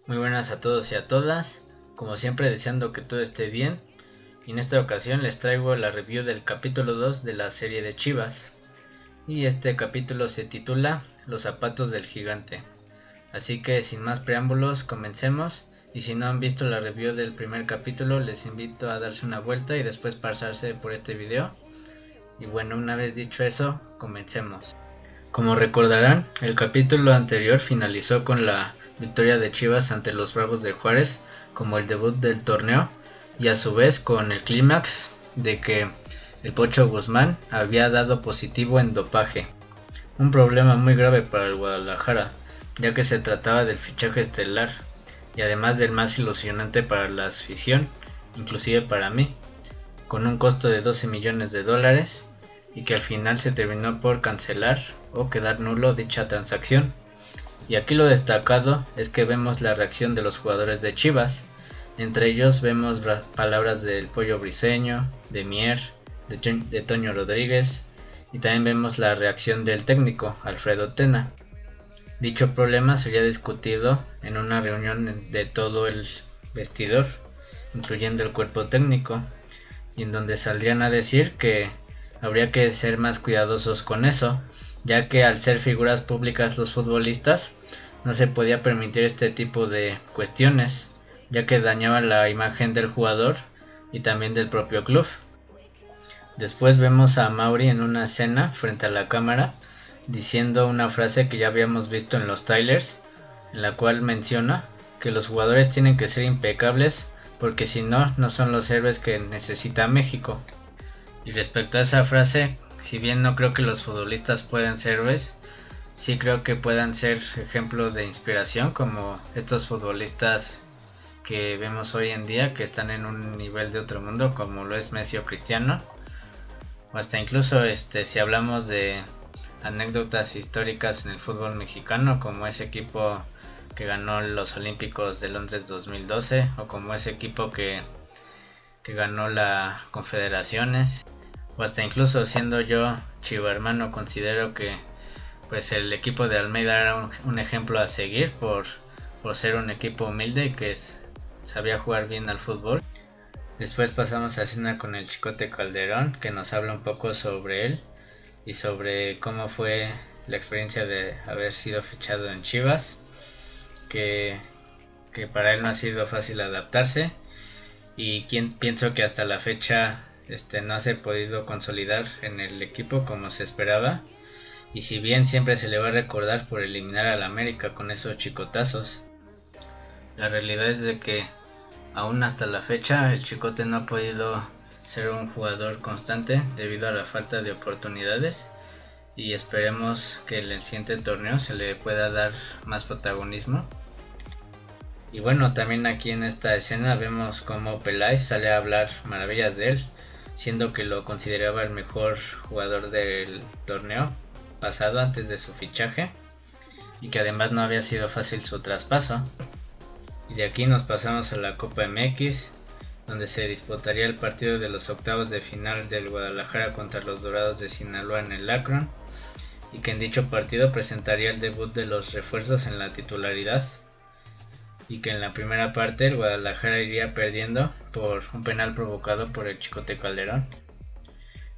Muy buenas a todos y a todas, como siempre deseando que todo esté bien, y en esta ocasión les traigo la review del capítulo 2 de la serie de Chivas, y este capítulo se titula Los zapatos del gigante. Así que sin más preámbulos, comencemos, y si no han visto la review del primer capítulo les invito a darse una vuelta y después pasarse por este video. Y bueno, una vez dicho eso, comencemos. Como recordarán, el capítulo anterior finalizó con la victoria de Chivas ante los Bravos de Juárez como el debut del torneo y a su vez con el clímax de que el Pocho Guzmán había dado positivo en dopaje, un problema muy grave para el Guadalajara, ya que se trataba del fichaje estelar y además del más ilusionante para la afición, inclusive para mí, con un costo de 12 millones de dólares y que al final se terminó por cancelar o quedar nulo dicha transacción. Y aquí lo destacado es que vemos la reacción de los jugadores de Chivas. Entre ellos vemos palabras del Pollo Briseño, de Mier, de Toño Rodríguez, y también vemos la reacción del técnico Alfredo Tena. Dicho problema sería discutido en una reunión de todo el vestidor, incluyendo el cuerpo técnico, y en donde saldrían a decir que habría que ser más cuidadosos con eso, ya que al ser figuras públicas los futbolistas no se podía permitir este tipo de cuestiones, ya que dañaba la imagen del jugador y también del propio club. Después vemos a Mauri en una escena frente a la cámara diciendo una frase que ya habíamos visto en los trailers, en la cual menciona que los jugadores tienen que ser impecables porque si no, no son los héroes que necesita México. Y respecto a esa frase, si bien no creo que los futbolistas puedan ser héroes, sí creo que puedan ser ejemplos de inspiración como estos futbolistas que vemos hoy en día que están en un nivel de otro mundo como lo es Messi o Cristiano, o hasta incluso si hablamos de anécdotas históricas en el fútbol mexicano como ese equipo que ganó los Olímpicos de Londres 2012 o como ese equipo que ganó la Confederaciones, o hasta incluso siendo yo chivo hermano considero que pues el equipo de Almeida era un ejemplo a seguir por ser un equipo humilde y que sabía jugar bien al fútbol. Después pasamos a escena con el Chicote Calderón, que nos habla un poco sobre él y sobre cómo fue la experiencia de haber sido fichado en Chivas, que para él no ha sido fácil adaptarse y pienso que hasta la fecha no se ha podido consolidar en el equipo como se esperaba, y si bien siempre se le va a recordar por eliminar al América con esos chicotazos, la realidad es de que aún hasta la fecha el Chicote no ha podido ser un jugador constante debido a la falta de oportunidades, y esperemos que en el siguiente torneo se le pueda dar más protagonismo. Y bueno, también aquí en esta escena vemos cómo Peláez sale a hablar maravillas de él, siendo que lo consideraba el mejor jugador del torneo pasado antes de su fichaje, y que además no había sido fácil su traspaso. Y de aquí nos pasamos a la Copa MX, donde se disputaría el partido de los octavos de final del Guadalajara contra los Dorados de Sinaloa en el Akron, y que en dicho partido presentaría el debut de los refuerzos en la titularidad, y que en la primera parte el Guadalajara iría perdiendo por un penal provocado por el Chicote Calderón.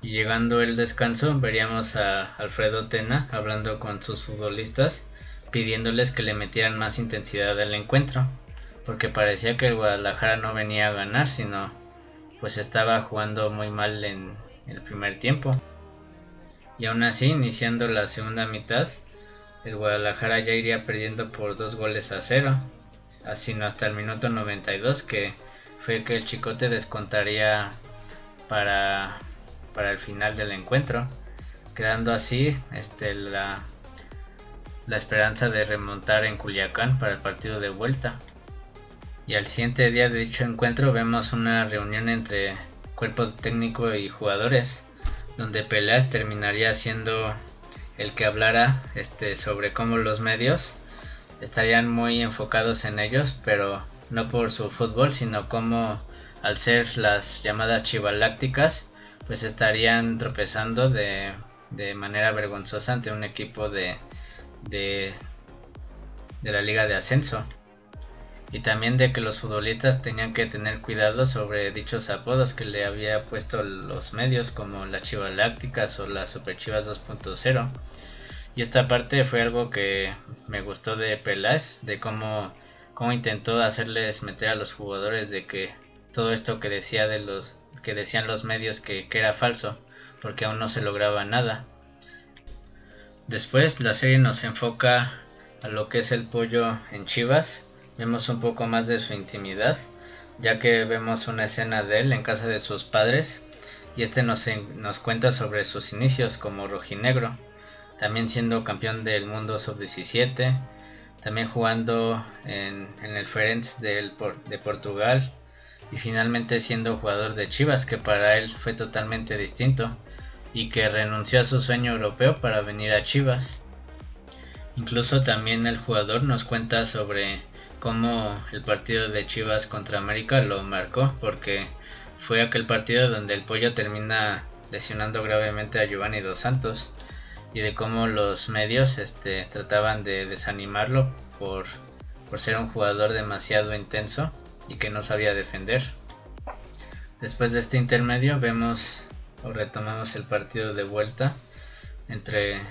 Y llegando el descanso veríamos a Alfredo Tena hablando con sus futbolistas, pidiéndoles que le metieran más intensidad al encuentro, porque parecía que el Guadalajara no venía a ganar, sino pues estaba jugando muy mal en el primer tiempo. Y aún así, iniciando la segunda mitad, el Guadalajara ya iría perdiendo por 2-0, así no hasta el minuto 92, que fue que el Chicote descontaría para el final del encuentro, quedando así la esperanza de remontar en Culiacán para el partido de vuelta. Y al siguiente día de dicho encuentro vemos una reunión entre cuerpo técnico y jugadores, donde Peláez terminaría siendo el que hablara sobre cómo los medios estarían muy enfocados en ellos, pero no por su fútbol, sino como al ser las llamadas chivalácticas, pues estarían tropezando de manera vergonzosa ante un equipo de la Liga de Ascenso. y también de que los futbolistas tenían que tener cuidado sobre dichos apodos que le había puesto los medios, como las Chivas Lácticas o las Super Chivas 2.0. Y esta parte fue algo que me gustó de Peláez, de cómo intentó hacerles meter a los jugadores de que todo esto que decían los medios que era falso, porque aún no se lograba nada. Después la serie nos enfoca a lo que es el Pollo en Chivas. Vemos un poco más de su intimidad, ya que vemos una escena de él en casa de sus padres, y este nos cuenta sobre sus inicios como rojinegro, también siendo campeón del mundo sub-17, también jugando en el Ferenc de Portugal, y finalmente siendo jugador de Chivas, que para él fue totalmente distinto, y que renunció a su sueño europeo para venir a Chivas. Incluso también el jugador nos cuenta sobre cómo el partido de Chivas contra América lo marcó, porque fue aquel partido donde el Pollo termina lesionando gravemente a Giovanni Dos Santos, y de cómo los medios trataban de desanimarlo por ser un jugador demasiado intenso y que no sabía defender. Después de este intermedio retomamos el partido de vuelta entre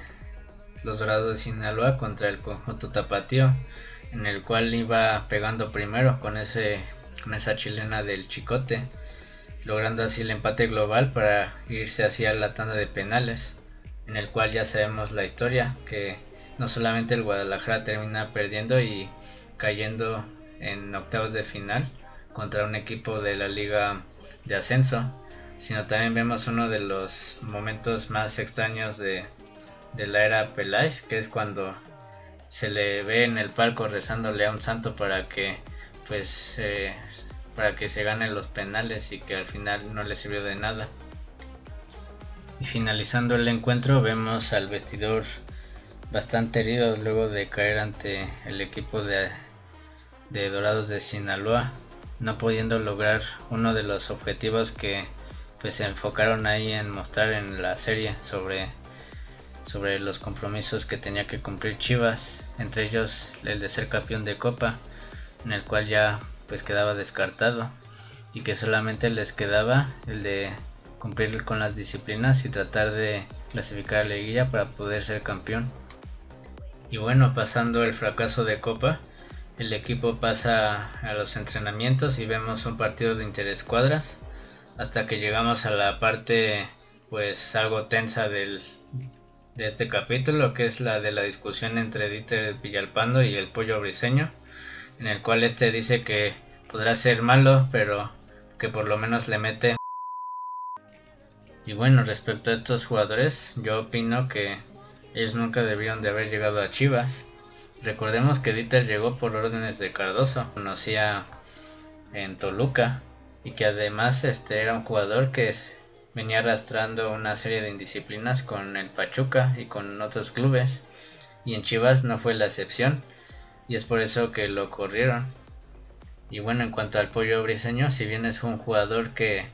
los Dorados de Sinaloa contra el conjunto tapatío, en el cual iba pegando primero con esa chilena del Chicote, logrando así el empate global para irse hacia la tanda de penales, en el cual ya sabemos la historia, que no solamente el Guadalajara termina perdiendo y cayendo en octavos de final contra un equipo de la liga de ascenso, sino también vemos uno de los momentos más extraños de la era Peláez, que es cuando se le ve en el palco rezándole a un santo para que se ganen los penales, y que al final no le sirvió de nada. Y finalizando el encuentro vemos al vestidor bastante herido luego de caer ante el equipo de Dorados de Sinaloa, no pudiendo lograr uno de los objetivos que se enfocaron ahí en mostrar en la serie sobre los compromisos que tenía que cumplir Chivas, entre ellos el de ser campeón de Copa, en el cual ya quedaba descartado, y que solamente les quedaba el de cumplir con las disciplinas y tratar de clasificar a la liguilla para poder ser campeón. Y bueno, pasando el fracaso de Copa, el equipo pasa a los entrenamientos y vemos un partido de interescuadras, hasta que llegamos a la parte algo tensa de este capítulo, que es la de la discusión entre Dieter Villalpando y el Pollo Briseño, en el cual dice que podrá ser malo, pero que por lo menos le mete. Y bueno, respecto a estos jugadores, yo opino que ellos nunca debieron de haber llegado a Chivas. Recordemos que Dieter llegó por órdenes de Cardoso, conocía en Toluca, y que además era un jugador que venía arrastrando una serie de indisciplinas con el Pachuca y con otros clubes, y en Chivas no fue la excepción, y es por eso que lo corrieron. Y bueno, en cuanto al Pollo Briseño, si bien es un jugador que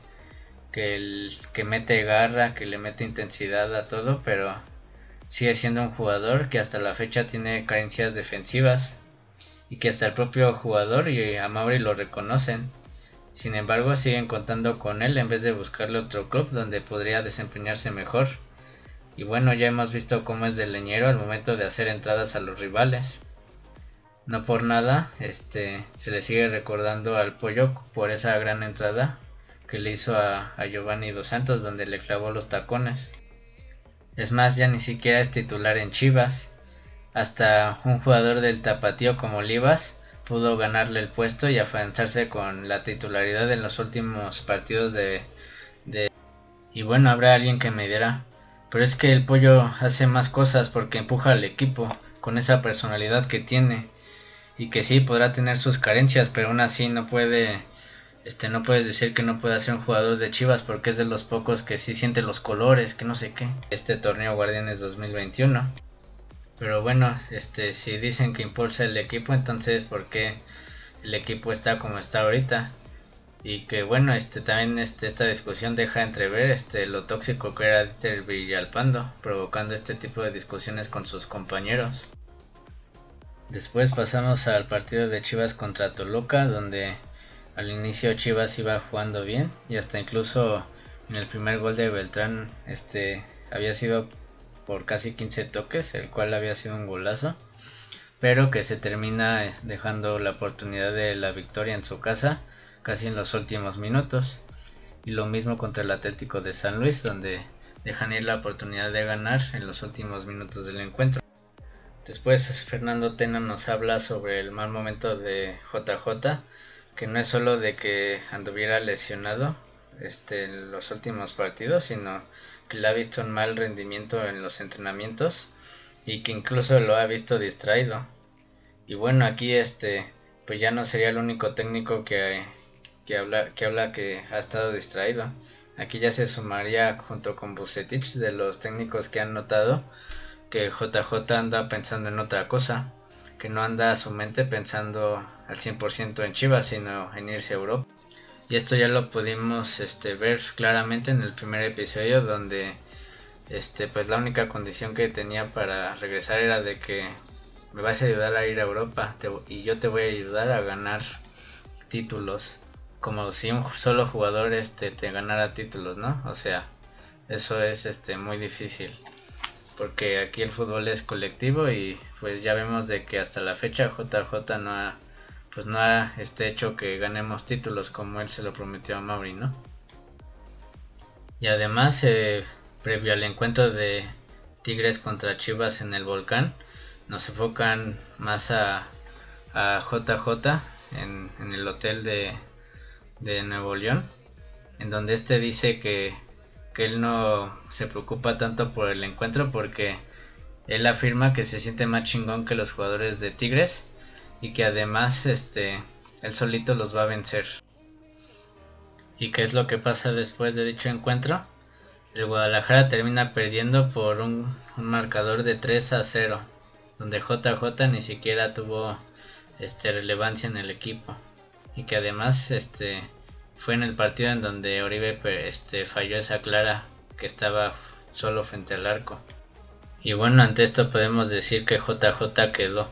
mete garra, que le mete intensidad a todo, pero sigue siendo un jugador que hasta la fecha tiene carencias defensivas, y que hasta el propio jugador y Amaury lo reconocen. Sin embargo, siguen contando con él en vez de buscarle otro club donde podría desempeñarse mejor. Y bueno, ya hemos visto cómo es de leñero al momento de hacer entradas a los rivales. No por nada se le sigue recordando al Pollo por esa gran entrada que le hizo a Giovanni Dos Santos, donde le clavó los tacones. Es más, ya ni siquiera es titular en Chivas. Hasta un jugador del tapatío como Olivas pudo ganarle el puesto y afianzarse con la titularidad en los últimos partidos Y bueno, habrá alguien que me dirá, pero es que el Pollo hace más cosas porque empuja al equipo con esa personalidad que tiene, y que sí podrá tener sus carencias, pero aún así no puedes decir que no puede ser un jugador de Chivas, porque es de los pocos que sí siente los colores, que no sé qué. Torneo Guardianes 2021. Pero bueno, si dicen que impulsa el equipo, entonces ¿por qué el equipo está como está ahorita? Y que bueno, también esta discusión deja entrever lo tóxico que era Dieter Villalpando, provocando este tipo de discusiones con sus compañeros. Después pasamos al partido de Chivas contra Toluca, donde al inicio Chivas iba jugando bien y hasta incluso en el primer gol de Beltrán había sido por casi 15 toques, el cual había sido un golazo, pero que se termina dejando la oportunidad de la victoria en su casa casi en los últimos minutos. Y lo mismo contra el Atlético de San Luis, donde dejan ir la oportunidad de ganar en los últimos minutos del encuentro. Después Fernando Tena nos habla sobre el mal momento de JJ, que no es solo de que anduviera lesionado en los últimos partidos, sino que le ha visto un mal rendimiento en los entrenamientos y que incluso lo ha visto distraído. Y bueno, aquí pues ya no sería el único técnico que habla que ha estado distraído. Aquí ya se sumaría junto con Vucetich de los técnicos que han notado que JJ anda pensando en otra cosa, que no anda su mente pensando al 100% en Chivas, sino en irse a Europa. Y esto ya lo pudimos ver claramente en el primer episodio, donde pues la única condición que tenía para regresar era de que me vas a ayudar a ir a Europa y yo te voy a ayudar a ganar títulos, como si un solo jugador te ganara títulos, ¿no? O sea, eso es muy difícil, porque aquí el fútbol es colectivo y pues ya vemos de que hasta la fecha JJ no ha hecho que ganemos títulos como él se lo prometió a Mauri, ¿no? Y además, previo al encuentro de Tigres contra Chivas en el Volcán, nos enfocan más a JJ en el hotel de Nuevo León, en donde dice que él no se preocupa tanto por el encuentro porque él afirma que se siente más chingón que los jugadores de Tigres y que además él solito los va a vencer. ¿Y qué es lo que pasa después de dicho encuentro? El Guadalajara termina perdiendo por un marcador de 3-0, donde JJ ni siquiera tuvo relevancia en el equipo, y que además fue en el partido en donde Oribe falló esa clara que estaba solo frente al arco. Y bueno, ante esto podemos decir que JJ quedó.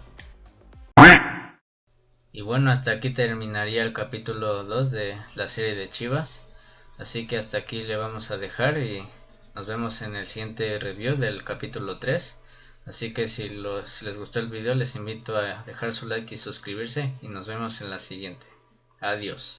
Y bueno, hasta aquí terminaría el capítulo 2 de la serie de Chivas. Así que hasta aquí le vamos a dejar y nos vemos en el siguiente review del capítulo 3. Así que si les gustó el video les invito a dejar su like y suscribirse y nos vemos en la siguiente. Adiós.